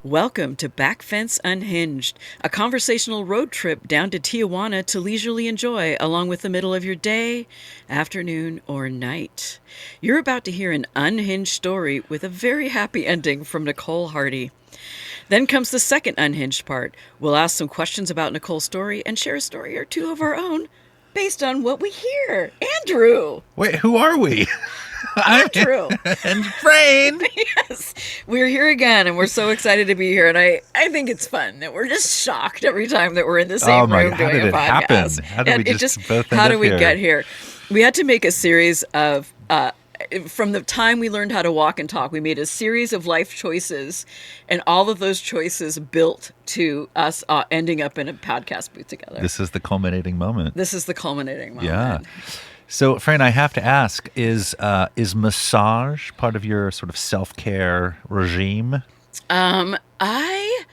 Welcome to BACKFENCE Unhinged, a conversational road trip down to Tijuana to leisurely enjoy along with the middle of your day, afternoon, or night. You're about to hear an unhinged story with a very happy ending from Nicole Hardy. Then comes the second unhinged part. We'll ask some questions about Nicole's story and share a story or two of our own based on what we hear. Andrew! Wait, who are we? Andrew! And Frayn! Yes, we're here again, and we're so excited to be here. And I think it's fun that we're just shocked every time that we're in the same room doing a podcast. How did we just both end How up did we here? get here? We had to make a series of, from the time we learned how to walk and talk, we made a series of life choices, and all of those choices built to us ending up in a podcast booth together. This is the culminating moment. This is the culminating moment. Yeah. So, Frayn, I have to ask, is massage part of your sort of self-care regime? I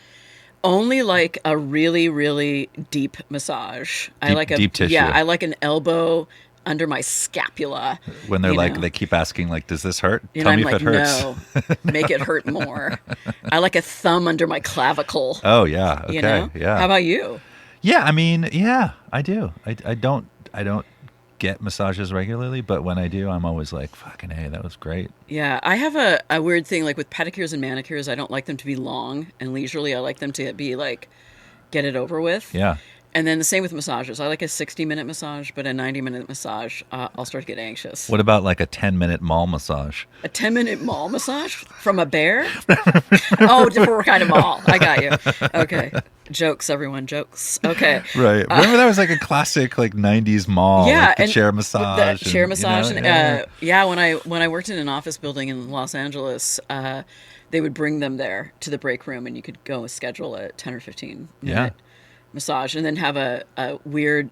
only like a really, really deep massage. I like deep tissue. Yeah, I like an elbow under my scapula. When they're like, they keep asking, like, does this hurt? You Tell know, me I'm if like, it hurts. no, make it hurt more. I like a thumb under my clavicle. Oh, yeah. Okay. You know? Yeah. How about you? Yeah, I mean, yeah, I do. I don't get massages regularly, but when I do, I'm always like, fucking hey, that was great. Yeah, I have a weird thing, like with pedicures and manicures, I don't like them to be long and leisurely. I like them to be like, get it over with. Yeah. And then the same with massages. I like a 60-minute massage, but a 90-minute massage, I'll start to get anxious. What about like a 10-minute mall massage? A 10-minute mall massage from a bear? Oh, different kind of mall. I got you. Okay. Jokes, everyone. Jokes. Okay. Right. Remember that was like a classic like 90s mall. Yeah. Like the chair massage. The chair massage. You know, and, when I worked in an office building in Los Angeles, they would bring them there to the break room, and you could go schedule a 10 or 15 minute massage, and then have a weird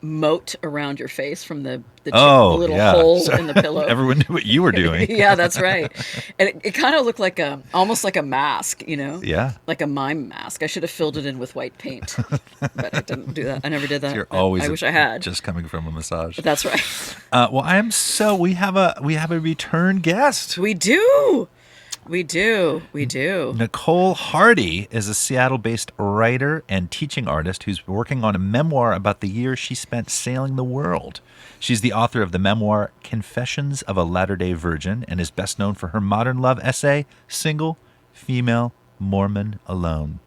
moat around your face from the little hole in the pillow. Everyone knew what you were doing. Yeah, that's right. And it kind of looked like almost like a mask, you know? Yeah. Like a mime mask. I should have filled it in with white paint, but I didn't do that. I never did that. You're always I wish I had. Just coming from a massage. But that's right. Well, we have a return guest. We do. Nicole Hardy is a Seattle-based writer and teaching artist who's working on a memoir about the year she spent sailing the world. She's the author of the memoir Confessions of a Latter-day Virgin and is best known for her modern love essay, Single, Female, Mormon, Alone.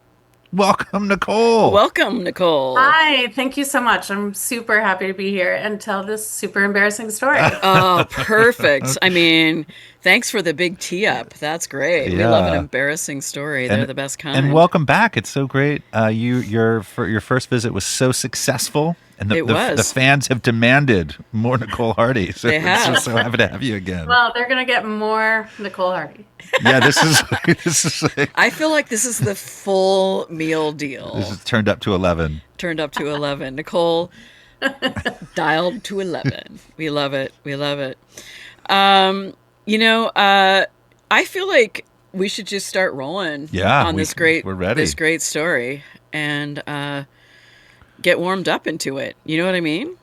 Welcome, Nicole. Welcome, Nicole. Hi, thank you so much. I'm super happy to be here and tell this super embarrassing story. Oh, perfect. I mean, thanks for the big tee up. That's great. We love an embarrassing story. They're the best kind. And welcome back. It's so great. Your first visit was so successful. And the fans have demanded more Nicole Hardy. So they have. We're so happy to have you again. Well, they're going to get more Nicole Hardy. Yeah, this is I feel like this is the full meal deal. This is turned up to 11. Turned up to 11. Nicole dialed to 11. We love it. We love it. I feel like we should just start rolling on we're ready. This great story and get warmed up into it. You know what I mean?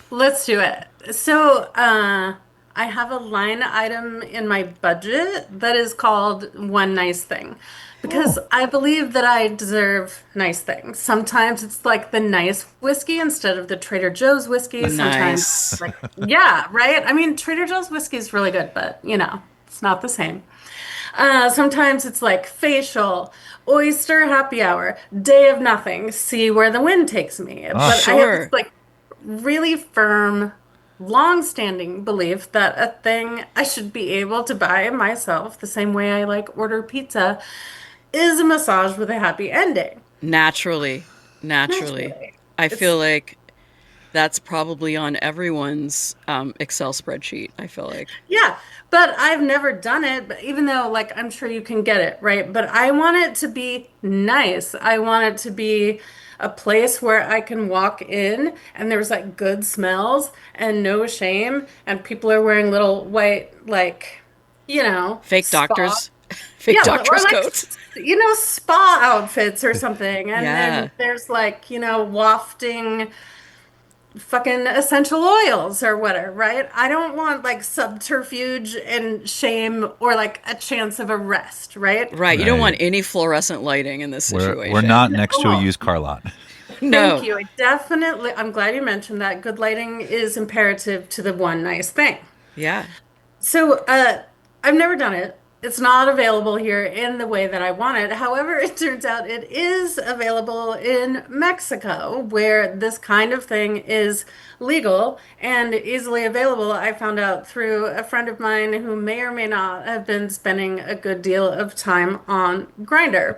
Let's do it. So I have a line item in my budget that is called One Nice Thing. Because I believe that I deserve nice things. Sometimes it's like the nice whiskey instead of the Trader Joe's whiskey. Nice. Sometimes yeah, right? I mean, Trader Joe's whiskey is really good, but, it's not the same. Sometimes it's like facial, oyster happy hour, day of nothing, see where the wind takes me. But sure. I have this like really firm, long-standing belief that a thing I should be able to buy myself the same way I like order pizza is a massage with a happy ending. Naturally. I feel like that's probably on everyone's Excel spreadsheet, I feel like. Yeah, but I've never done it, but even though, like, I'm sure you can get it, right? But I want it to be nice. I want it to be a place where I can walk in and there's, like, good smells and no shame, and people are wearing little white, like, fake spa. doctors. Fake doctors' coats. Spa outfits or something. And Yeah. then there's, like, wafting fucking essential oils or whatever, right? I don't want like subterfuge and shame or like a chance of arrest, right? Right. You don't want Right. any fluorescent lighting in this We're situation. not next to a Oh, used car lot. thank No. you. I'm glad you mentioned that. Good lighting is imperative to the one nice thing. Yeah. So, I've never done it. It's not available here in the way that I want it. However, it turns out it is available in Mexico, where this kind of thing is legal and easily available. I found out through a friend of mine who may or may not have been spending a good deal of time on Grindr.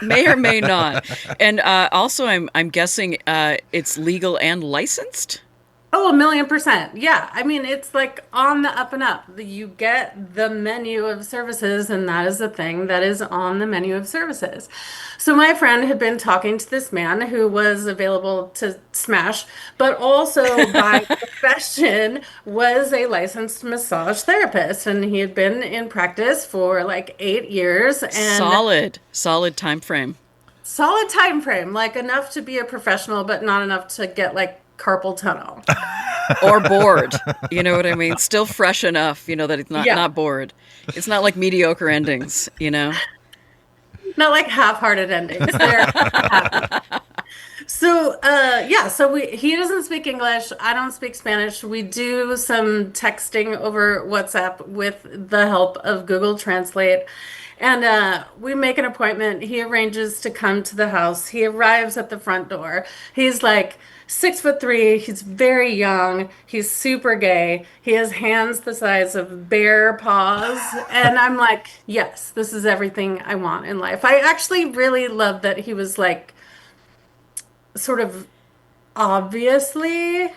May or may not. And also, I'm guessing it's legal and licensed. Oh, 1,000,000%. Yeah. I mean, it's like on the up and up. You get the menu of services, and that is the thing that is on the menu of services. So, my friend had been talking to this man who was available to smash, but also by profession was a licensed massage therapist. And he had been in practice for like 8 years and Solid time frame. solid time frame, like enough to be a professional, but not enough to get like carpal tunnel. Or bored. You know what I mean? Still fresh enough, that it's Yeah. not bored. It's not like mediocre endings. Not like half-hearted endings. They're happy. So, yeah, so he doesn't speak English. I don't speak Spanish. We do some texting over WhatsApp with the help of Google Translate. And we make an appointment. He arranges to come to the house. He arrives at the front door. He's like 6'3". He's very young. He's super gay. He has hands the size of bear paws. And I'm like, yes, this is everything I want in life. I actually really love that he was like sort of obviously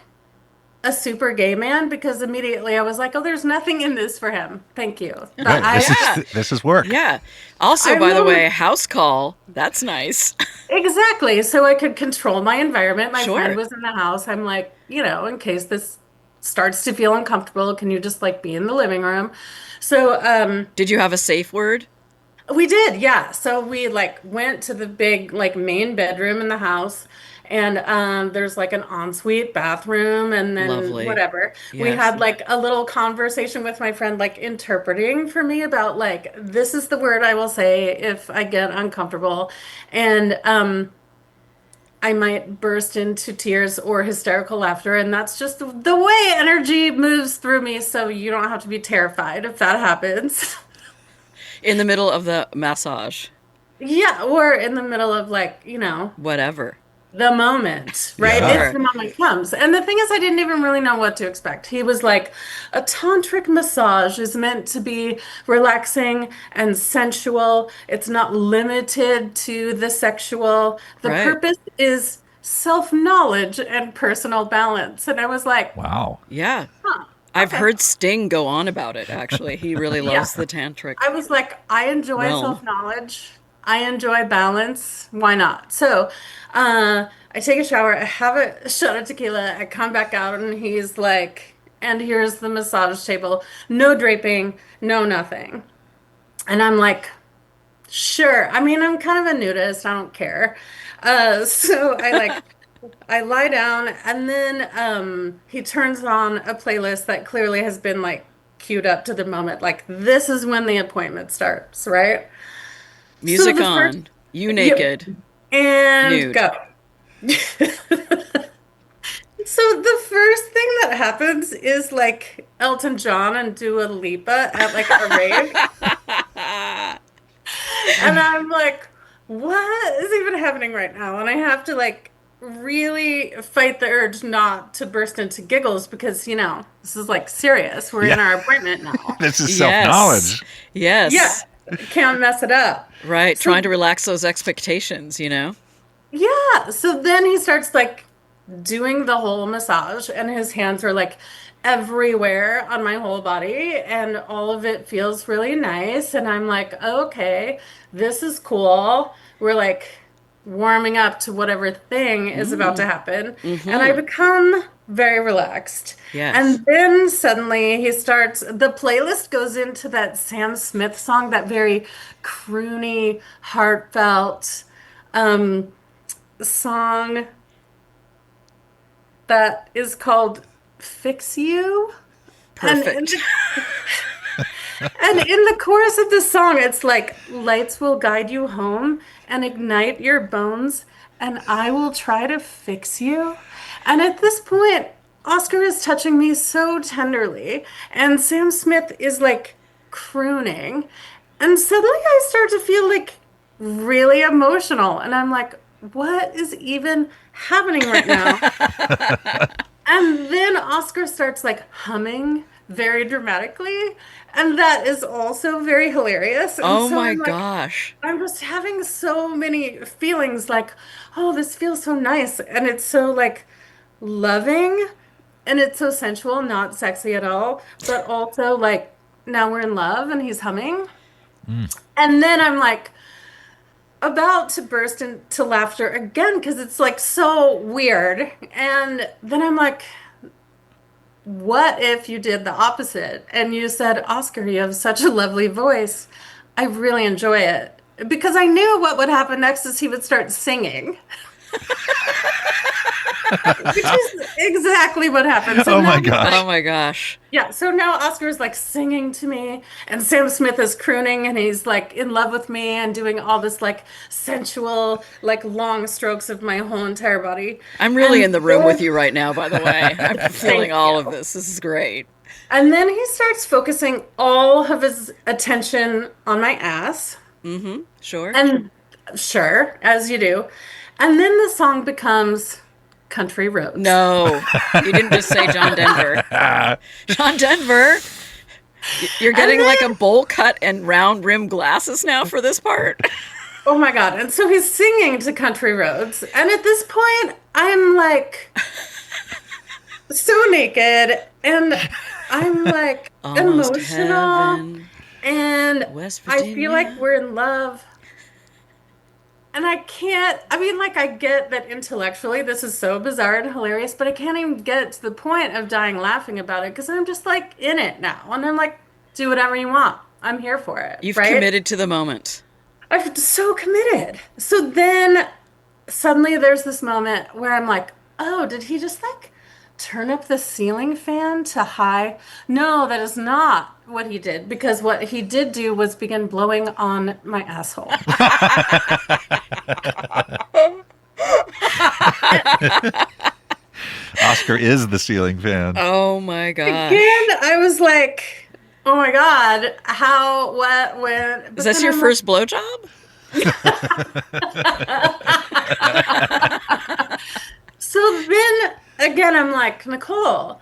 a super gay man because immediately I was like, oh, there's nothing in this for him. Thank you. That Right. This Yeah. is this is work. Yeah. Also, I'm by the willing. way, house call. That's nice. Exactly. So I could control my environment. My friend Sure. was in the house. I'm like, in case this starts to feel uncomfortable, can you just like be in the living room? So Did you have a safe word? we did, yeah. So we like went to the big like main bedroom in the house and there's like an ensuite bathroom and then Lovely. whatever. We Yes. had like a little conversation with my friend like interpreting for me about like this is the word I will say if I get uncomfortable. And I might burst into tears or hysterical laughter, and that's just the way energy moves through me, so you don't have to be terrified if that happens. In the middle of the massage. Yeah, or in the middle of like, Whatever. the moment, right? Yeah. If Sure. the moment comes. And the thing is, I didn't even really know what to expect. He was like, a tantric massage is meant to be relaxing and sensual. It's not limited to the sexual. The Right. purpose is self-knowledge and personal balance. And I was like, Wow. Yeah. huh, I've okay. heard Sting go on about it, actually. He really Yeah. loves the tantric I was like, I enjoy realm. self-knowledge. I enjoy balance. Why not? So, I take a shower, I have a shot of tequila, I come back out, and he's like, and here's the massage table. No draping, no nothing. And I'm like, sure. I mean, I'm kind of a nudist. I don't care. So I lie down and then he turns on a playlist that clearly has been like queued up to the moment. Like this is when the appointment starts, right? So Music the first on. You yeah, naked. and Nude. go. So the first thing that happens is like Elton John and Dua Lipa at like a rave. And I'm like, what is even happening right now? And I have to like really fight the urge not to burst into giggles because, this is like serious. We're in Yeah. our appointment now. This is Yes. self-knowledge. Yeah, Yes. can't mess it up. Right. So, Trying to relax those expectations. yeah. So then he starts like doing the whole massage, and his hands are like everywhere on my whole body, and all of it feels really nice. And I'm like, okay, this is cool. We're like warming up to whatever thing is about to happen. And I Mm-hmm. become very relaxed. Yes. And then suddenly the playlist goes into that Sam Smith song, that very croony, heartfelt song. that is called Fix You. And in Perfect. And in the chorus of this song, it's like, lights will guide you home and ignite your bones, and I will try to fix you. And at this point, Oscar is touching me so tenderly, and Sam Smith is like crooning. And suddenly I start to feel like really emotional. And I'm like, what is even happening right now? And then Oscar starts like humming very dramatically. And that is also very hilarious. And Oh so my I'm like, gosh. I'm just having so many feelings like, oh, this feels so nice. And it's so like loving and it's so sensual, not sexy at all, but also like now we're in love and he's humming. And then I'm like about to burst into laughter again because it's like so weird. And then I'm like, what if you did the opposite and you said, Oscar, you have such a lovely voice. I really enjoy it. Because I knew what would happen next is he would start singing, which is exactly what happened. So Oh now my he's gosh. Oh like, my gosh. yeah, so now Oscar is like singing to me, and Sam Smith is crooning, and he's like in love with me and doing all this like sensual, like long strokes of my whole entire body. I'm really And in the room with then, you right now, by the way. I'm feeling thank all of you. this. This is great. And then he starts focusing all of his attention on my ass. Sure. And sure, as you do. And then the song becomes Country Roads. No, you didn't just say John Denver. John Denver, you're And getting like a then, bowl cut and round rim glasses now for this part. oh my God. And so he's singing to Country Roads. And at this point, I'm like so naked and I'm like Almost emotional heaven, and West I feel like Virginia. we're in love. And I can't, I mean, like, I get that intellectually this is so bizarre and hilarious, but I can't even get to the point of dying laughing about it because I'm just like in it now. And I'm like, do whatever you want. I'm here for it, You've right? committed to the moment. I'm so committed. So then suddenly there's this moment where I'm like, oh, did he just like turn up the ceiling fan to high? No, that is not what he did because what he did do was begin blowing on my asshole. Oscar is the ceiling fan. Oh my Again, gosh. I was like, oh my God, how, what, when? Is But this then your I'm like, first blowjob? so then again, I'm like, Nicole,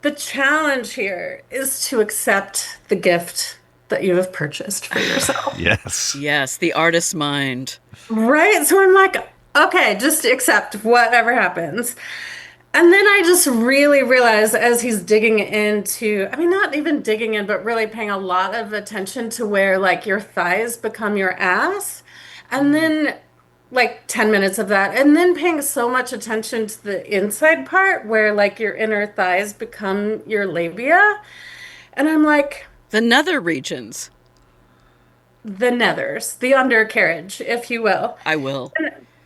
the challenge here is to accept the gift that you have purchased for yourself. Yes. Yes, the artist's mind. Right? So I'm like, okay, just accept whatever happens. And then I just really realized as he's digging into, I mean, not even digging in, but really paying a lot of attention to where like your thighs become your ass. And then like 10 minutes of that. And then paying so much attention to the inside part where like your inner thighs become your labia. And I'm like, The nether regions. the nethers, the undercarriage, if you will. I will.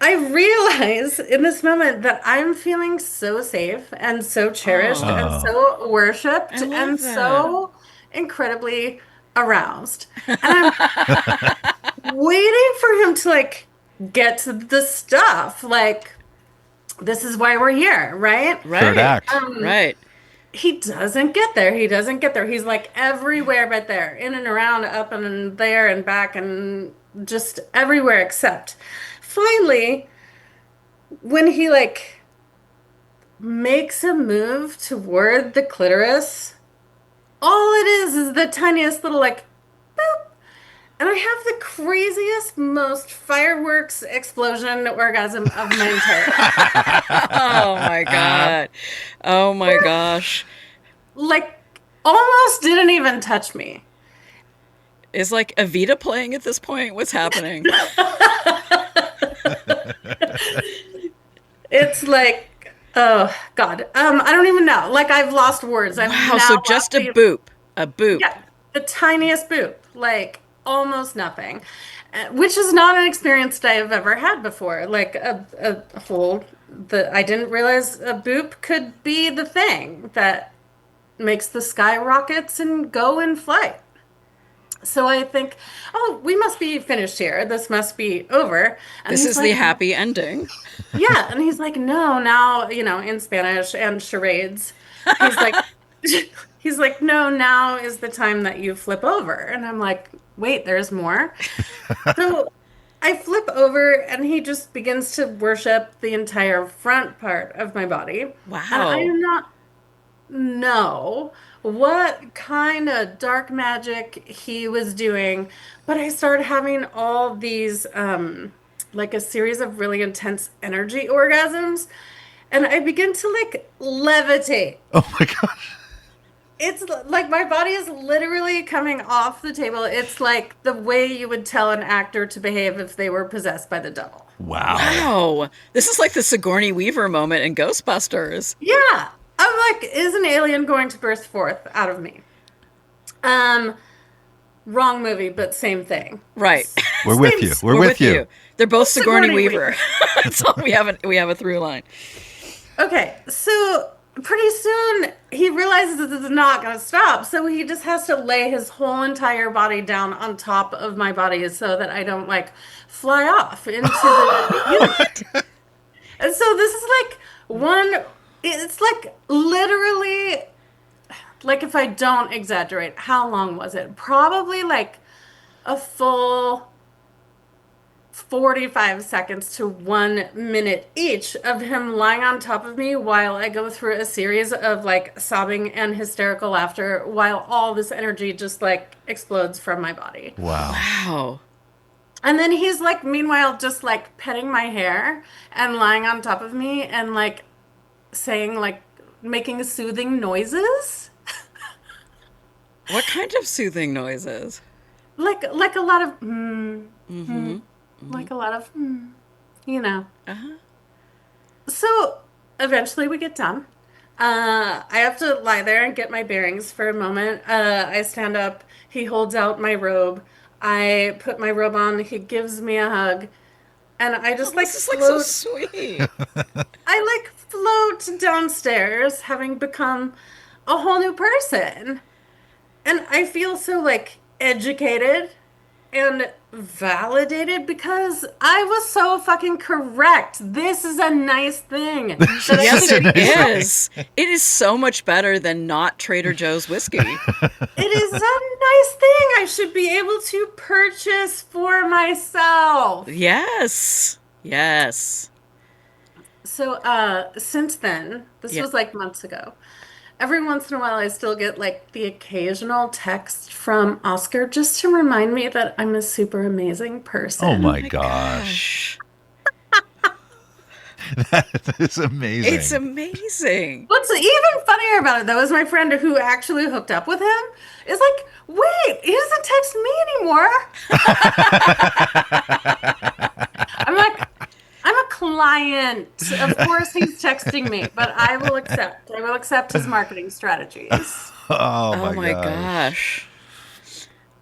I realize in this moment that I'm feeling so safe and so cherished Oh, and Oh. so I worshipped love and that. so incredibly aroused. And I'm waiting for him to like get to the stuff. Like, this is why we're here, right? Third Right. act. Right. He doesn't get there. He doesn't get there. He's like everywhere but there, in and around, up and there and back and just everywhere except finally when he like makes a move toward the clitoris, all it is the tiniest little like boop. And I have the craziest, most fireworks explosion orgasm of my entire life. Oh my God. Oh my gosh. Like, almost didn't even touch me. Is like Evita playing at this point? What's happening? It's like, oh God, I don't even know. Like, I've lost words. I've Wow, now so lost just a the boop. A boop. Yeah, the tiniest boop, like almost nothing, which is not an experience that I've ever had before. Like a whole I didn't realize a boop could be the thing that makes the sky rockets and go in flight. So I think, oh, we must be finished here. This must be over. And This he's is the like, happy ending. yeah. And he's like, no, now, in Spanish and charades. He's like, he's like, no, now is the time that you flip over. And I'm like, wait, there's more. So I flip over and he just begins to worship the entire front part of my body. And I Wow. do not know what kind of dark magic he was doing, but I started having all these like a series of really intense energy orgasms, and I begin to like levitate. Oh my gosh. It's like my body is literally coming off the table. It's like the way you would tell an actor to behave if they were possessed by the devil. Wow. Wow. This is like the Sigourney Weaver moment in Ghostbusters. Yeah. I'm like, is an alien going to burst forth out of me? Um, Wrong movie, but same thing. Right. We're with you. We're We're with with you. you. They're both Sigourney Sigourney Weaver. Weaver. That's all we have a through line. Okay, so pretty soon he realizes that this is not going to stop. So he just has to lay his whole entire body down on top of my body so that I don't like fly off into the universe. And so this is like it's like literally, like if I don't exaggerate, how long was it? Probably like a full 45 seconds to 1 minute each of him lying on top of me while I go through a series of like sobbing and hysterical laughter while all this energy just like explodes from my body. Wow. Wow. And then he's like, meanwhile, just like petting my hair and lying on top of me and like saying, like, making soothing noises. What kind of soothing noises? Like a lot of, Mm-hmm. like a lot of, you know. Uh-huh. So eventually we get done. I have to lie there and get my bearings for a moment. I stand up. He holds out my robe. I put my robe on. He gives me a hug. And I Oh, just like this is like so float. sweet. I like float downstairs, having become a whole new person. And I feel so like educated and validated because I was so fucking correct. This is a nice thing This that is I Yes, such a should it nice do. thing. is. It is so much better than not Trader Joe's whiskey. It is a nice thing I should be able to purchase for myself. Yes. Yes. So, since then, this Yeah. was like months ago. Every once in a while, I still get like the occasional text from Oscar just to remind me that I'm a super amazing Oh Oh person. my my gosh. gosh. That is It's amazing. amazing. What's even funnier about it, though, is my friend who actually hooked up with him is like, wait, he doesn't text me anymore. I'm like, I'm a client. Of course he's texting me, but I will accept. I will accept his marketing strategies. Oh Oh my my gosh. gosh.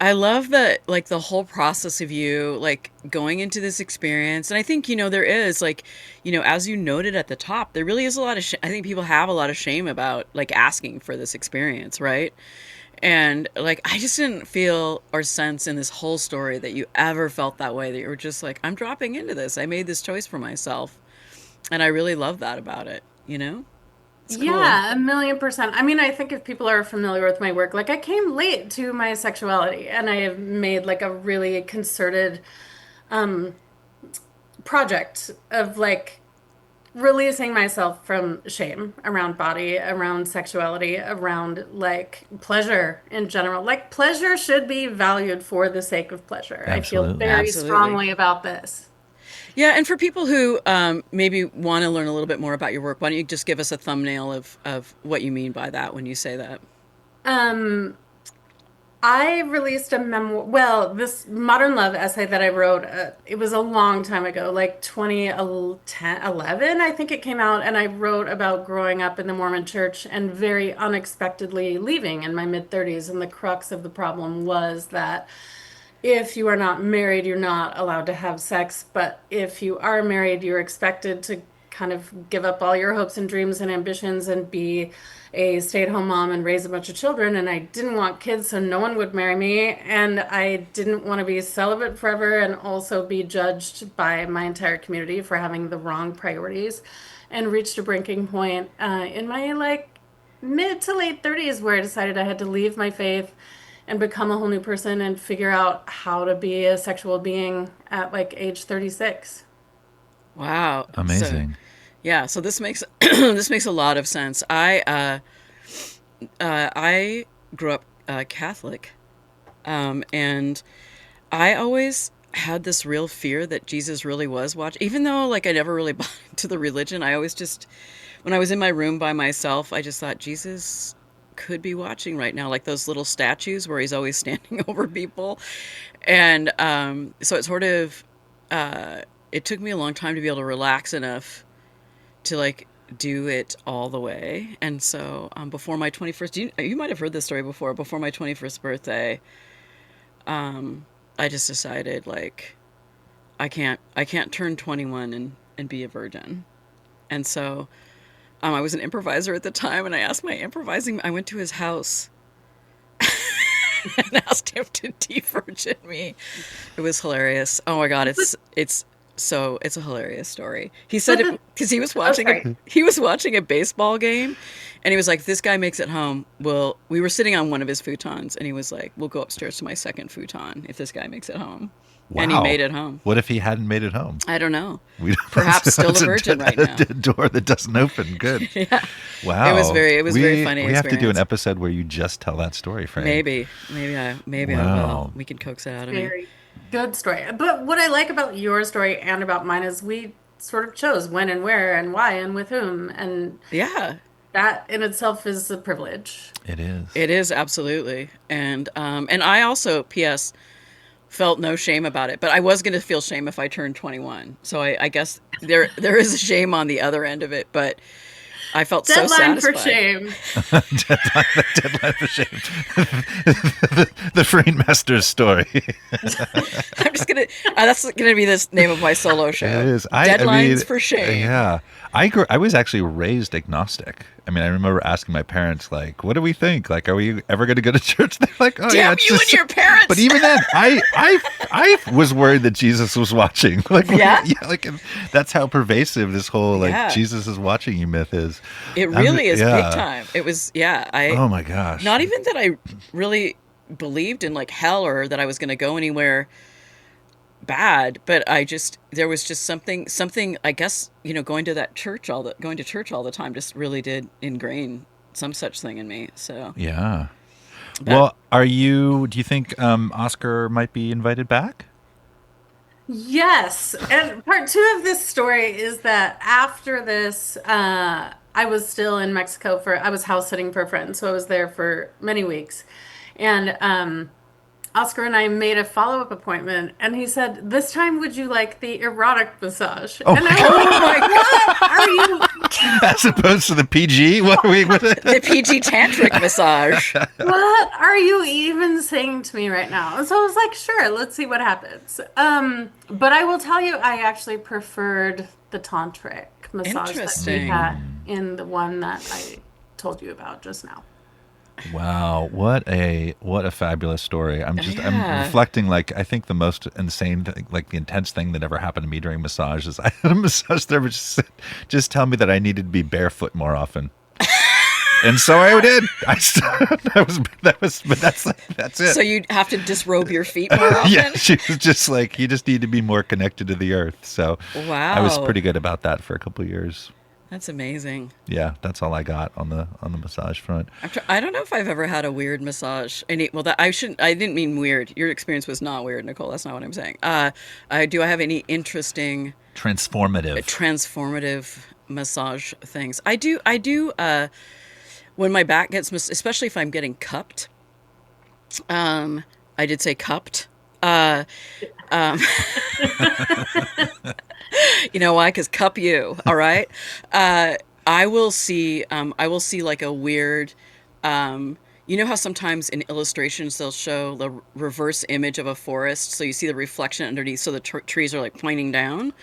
I love that, like the whole process of you like going into this experience. And I think, there is like, as you noted at the top, there really is a lot of, I think people have a lot of shame about like asking for this experience, right? And like, I just didn't feel or sense in this whole story that you ever felt that way, that you were just like, I'm dropping into this. I made this choice for myself. And I really love that about it, you know? It's cool. Yeah, 1,000,000%. I mean, I think if people are familiar with my work, like I came late to my sexuality and I have made like a really concerted um project of like releasing myself from shame around body, around sexuality, around like pleasure in general. Like pleasure should be valued for the sake of pleasure. I feel Absolutely. very Absolutely. strongly about this. Yeah, and for people who maybe want to learn a little bit more about your work, why don't you just give us a thumbnail of what you mean by that when you say that? Um, I released a memoir, well, this modern love essay that I wrote, it was a long time ago, like 2010, 11, I think it came out, and I wrote about growing up in the Mormon church and very unexpectedly leaving in my mid 30s. And the crux of the problem was that if you are not married, you're not allowed to have sex, but if you are married, you're expected to kind of give up all your hopes and dreams and ambitions and be a stay-at-home mom and raise a bunch of children. And I didn't want kids, so no one would marry me. And I didn't want to be celibate forever and also be judged by my entire community for having the wrong priorities. And reached a breaking point in my like mid to late 30s where I decided I had to leave my faith and become a whole new person and figure out how to be a sexual being at like age 36. Wow. So, Amazing. yeah. So this makes this makes a lot of sense. I grew up Catholic, and I always had this real fear that Jesus really was watching. Even though like I never really bought into the religion, I always just when I was in my room by myself, I just thought Jesus could be watching right now, like those little statues where he's always standing over people. And so it sort of it took me a long time to be able to relax enough to like do it all the way. And so before my 21st, you might have heard this story before. Before my 21st birthday, I just decided like I can't turn 21 and be a virgin. And so I was an improviser at the time, and I asked my improvising. I went to his house and asked him to de-virgin me. It was hilarious. Oh my God, it's a hilarious story. He said it because he was watching a baseball game, and he was like, "This guy makes it home." Well, we were sitting on one of his futons, and he was like, "We'll go upstairs to my second futon if this guy makes it home." Wow. And he made it home. What if he hadn't made it home? I don't know. Perhaps still a virgin right now. A door that doesn't open. Good. Yeah. Wow. It was very funny. We have to do an episode where you just tell that story, Frayn. Maybe I will. We can coax it out of me. Very good story. But what I like about your story and about mine is we sort of chose when and where and why and with whom. And Yeah. that in itself is a privilege. It is. It is absolutely. And I also, P.S., felt no shame about it, but I was going to feel shame if I turned 21. So I guess there is a shame on the other end of it, but I felt so Deadline satisfied. for shame. Deadline for shame. The Frayn Master's story. I'm just gonna. That's gonna be the name of my solo show. It is. Deadlines for shame. Yeah. I was actually raised agnostic. I mean, I remember asking my parents, like, what do we think? Like, are we ever going to go to church? They're like, oh, Damn yeah. It's you just... and your parents. But even then, I was worried that Jesus was watching. Like, Yeah? like that's how pervasive this whole, like, Yeah. Jesus is watching you myth is. It really is yeah. big time. It was, yeah. Oh, my gosh. Not even that I really believed in, like, hell or that I was going to go anywhere bad, but there was just something I guess, going to church all the time just really did ingrain some such thing in me. So Yeah. Well, do you think Oscar might be invited back? Yes. And part two of this story is that after this, I was still in Mexico I was house sitting for a friend. So I was there for many weeks. And Oscar and I made a follow-up appointment, and he said, "This time, would you like the erotic massage?" Oh, and I was like, "What are you? As opposed to the PG? What are we with it? the PG tantric massage. What are you even saying to me right now?" And so I was like, "Sure, let's see what happens." But I will tell you, I actually preferred the tantric massage that we Interesting. had in the one that I told you about just now. Wow, what a fabulous story. I'm Yeah. reflecting, like, I think the most insane thing, like the intense thing that ever happened to me during massage is I had a massage therapist just tell me that I needed to be barefoot more often. And so I did. But that's it. So you'd have to disrobe your feet more often? Yeah, she was just like, you just need to be more connected to the earth. So Wow. I was pretty good about that for a couple of years. That's amazing. Yeah, that's all I got on the massage front. I don't know if I've ever had a weird massage. I didn't mean weird. Your experience was not weird, Nicole. That's not what I'm saying. Do I have any interesting transformative massage things? I do. When my back gets, especially if I'm getting cupped. I did say cupped. You know why? Because cup you. All right. I will see like a weird, You know how sometimes in illustrations they'll show the reverse image of a forest, so you see the reflection underneath, so the trees are like pointing down,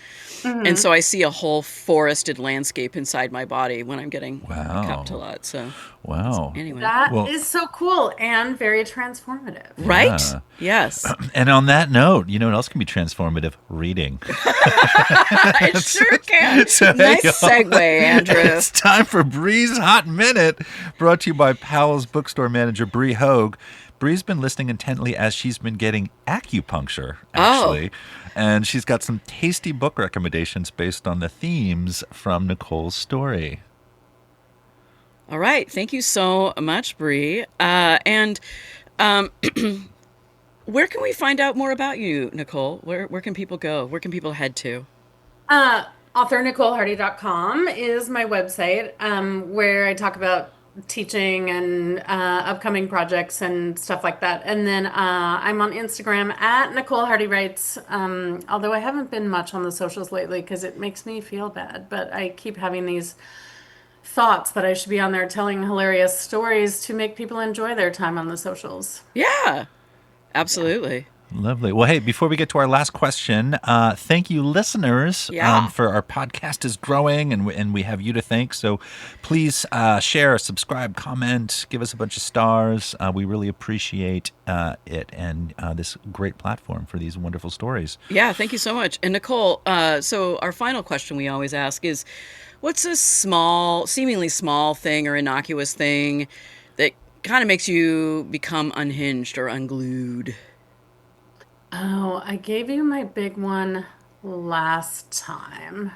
and Hmm. so I see a whole forested landscape inside my body when I'm getting cupped a Wow. lot. So Wow. anyway, That Well, is so cool and very transformative. right? yeah. Yes, And on that note, you know what else can be transformative? Reading. it sure can. So, hey, Nice y'all, segue, Andrew. it's time for Bree's Hot Minute, brought to you by Powell's bookstore manager, Bree Hogue. Bree's been listening intently as she's been getting acupuncture, Oh, actually. And she's got some tasty book recommendations based on the themes from Nicole's story. all right. Thank you so much, Bree. And um, where can we find out more about you, Nicole? Where can people go? Where can people head to? Uh, authornicolehardy.com is my website, where I talk about teaching and upcoming projects and stuff like that. And then I'm on Instagram at Nicole Hardy Writes, although I haven't been much on the socials lately because it makes me feel bad. But I keep having these thoughts that I should be on there telling hilarious stories to make people enjoy their time on the socials. Yeah, Yeah. absolutely. Lovely. Well, hey, before we get to our last question, thank you, listeners, Yeah. for our podcast is growing, and we have you to thank. So please share, subscribe, comment, give us a bunch of stars. We really appreciate it and this great platform for these wonderful stories. Yeah, thank you so much. And Nicole, so our final question we always ask is what's a small, seemingly small thing or innocuous thing that kind of makes you become unhinged or unglued? Oh, I gave you my big one last time.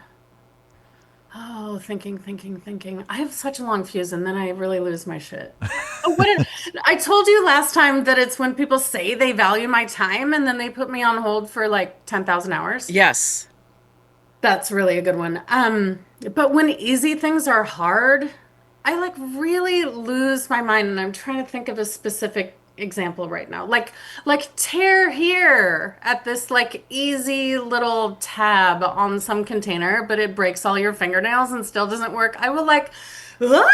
Oh, thinking. I have such a long fuse and then I really lose my shit. Oh, I told you last time that it's when people say they value my time and then they put me on hold for like 10,000 hours. Yes. That's really a good one. But when easy things are hard, I like really lose my mind and I'm trying to think of a specific example right now. Like tear here at this like easy little tab on some container, but it breaks all your fingernails and still doesn't work. I will like "Ah!"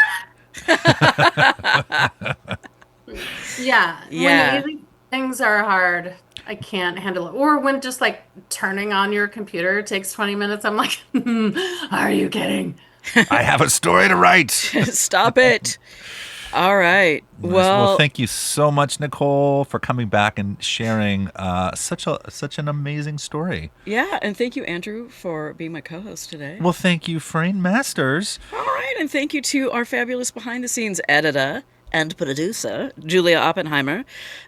Yeah, when Yeah. easy things are hard, I can't handle it. Or when just like turning on your computer takes 20 minutes, I'm like, are you kidding? I have a story to write. Stop it. All right. Nice. Well, Well, thank you so much, Nicole, for coming back and sharing such an amazing story. yeah. And thank you, Andrew, for being my co host today. Well, thank you, Frayn Masters. All right. And thank you to our fabulous behind the scenes editor and producer, Julia Oppenheimer.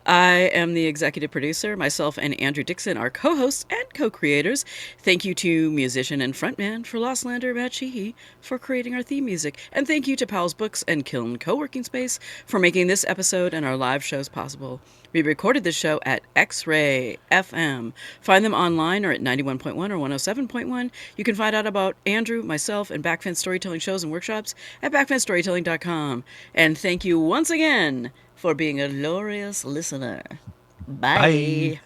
I am the executive producer. Myself and Andrew Dickson are co hosts and co creators. Thank you to musician and frontman for Lost Lander, Matt Sheehy, for creating our theme music. And thank you to Powell's Books and Kiln Co working Space for making this episode and our live shows possible. We recorded this show at X-Ray FM. Find them online or at 91.1 or 107.1. You can find out about Andrew, myself, and Backfence Storytelling shows and workshops at backfencestorytelling.com. And thank you once again for being a glorious listener. Bye. Bye.